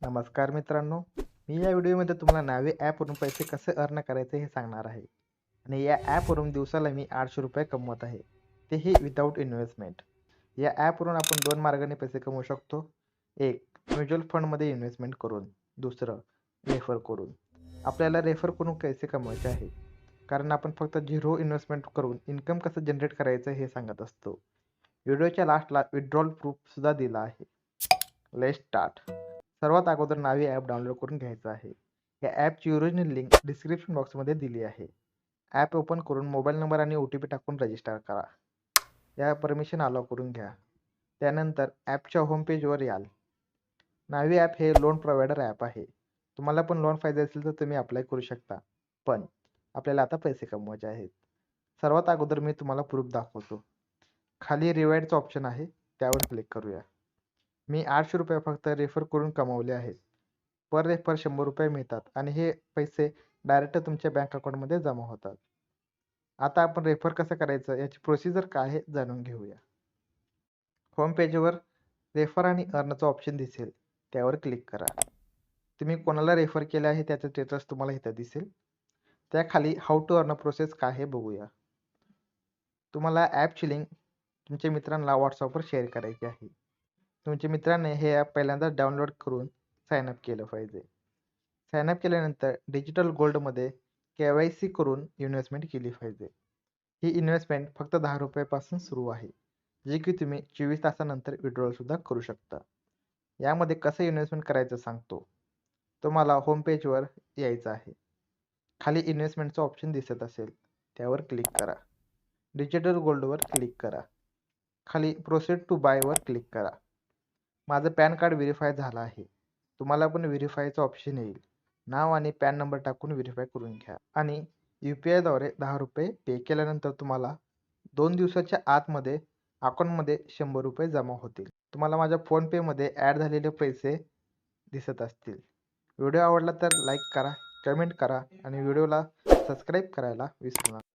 नमस्कार मित्रांनो, मी या व्हिडिओमध्ये तुम्हाला नावे ॲपवरून पैसे कसे अर्न करायचे हे सांगणार आहे. आणि या ॲपवरून दिवसाला मी ₹800 कमवत आहे, तेही विदाऊट इन्व्हेस्टमेंट. या ॲपवरून आपण 2 मार्गाने पैसे कमवू शकतो. एक, म्युच्युअल फंडमध्ये इन्व्हेस्टमेंट करून. दुसरं, रेफर करून. आपल्याला रेफर करून पैसे कमवायचे आहे, कारण आपण फक्त झिरो इन्व्हेस्टमेंट करून इन्कम कसं जनरेट करायचं हे सांगत असतो. व्हिडिओच्या लास्टला विथड्रॉल प्रूफसुद्धा दिला आहे. Let's start. सर्वात अगोदर नावी ॲप डाउनलोड करून घ्यायचं आहे. या ॲपची ओरिजिनल लिंक डिस्क्रिप्शन बॉक्समध्ये दिली आहे. ॲप ओपन करून मोबाईल नंबर आणि OTP टाकून रजिस्टर करा. या परमिशन अलाव करून घ्या. त्यानंतर ॲपच्या होम पेजवर याल. नावी ॲप हे लोन प्रोव्हायडर ॲप आहे. तुम्हाला पण लोन पाहिजे असेल तर तुम्ही अप्लाय करू शकता. पण आपल्याला आता पैसे कमवायचे आहेत. सर्वात अगोदर मी तुम्हाला प्रूफ दाखवतो. खाली रिवार्डचं ऑप्शन आहे, त्यावर क्लिक करूया. मी ₹800 फक्त रेफर करून कमावले आहेत. पर रेफर ₹100 मिळतात आणि हे पैसे डायरेक्ट तुमच्या बँक अकाउंटमध्ये जमा होतात. आता आपण रेफर कसं करायचं याची प्रोसिजर काय आहे जाणून घेऊया. होम पेजवर रेफर आणि अर्नचं ऑप्शन दिसेल, त्यावर क्लिक करा. तुम्ही कोणाला रेफर केले आहे त्याचं स्टेटस तुम्हाला इथं दिसेल. त्याखाली हाऊ टू अर्न प्रोसेस काय आहे बघूया. तुम्हाला ॲपची लिंक तुमच्या मित्रांना WhatsAppवर शेअर करायची आहे. तुमच्या मित्राने हे ॲप पहिल्यांदा डाउनलोड करून साइन अप केलं पाहिजे. साइन अप केल्यानंतर डिजिटल गोल्डमध्ये KYC करून इन्व्हेस्टमेंट केली पाहिजे. ही इन्व्हेस्टमेंट फक्त ₹10 पासून सुरू आहे, जे की तुम्ही 24 तासानंतर विड्रॉलसुद्धा करू शकता. यामध्ये कसं इन्व्हेस्टमेंट करायचं सांगतो. तुम्हाला होम पेजवर यायचं आहे. खाली इन्व्हेस्टमेंटचं ऑप्शन दिसत असेल, त्यावर क्लिक करा. डिजिटल गोल्डवर क्लिक करा. खाली प्रोसीड टू बायवर क्लिक करा. माझं पॅन कार्ड व्हेरीफाय झालं आहे. तुम्हाला पण व्हेरीफायचं ऑप्शन येईल. नाव आणि पॅन नंबर टाकून व्हेरीफाय करून घ्या आणि UPIद्वारे ₹10 पे केल्यानंतर तुम्हाला 2 दिवसाच्या आतमध्ये अकाउंटमध्ये ₹100 जमा होतील. तुम्हाला माझ्या फोनपेमध्ये ॲड झालेले पैसे दिसत असतील. व्हिडिओ आवडला तर लाईक करा, कमेंट करा आणि व्हिडिओला सबस्क्राईब करायला विसरू नका.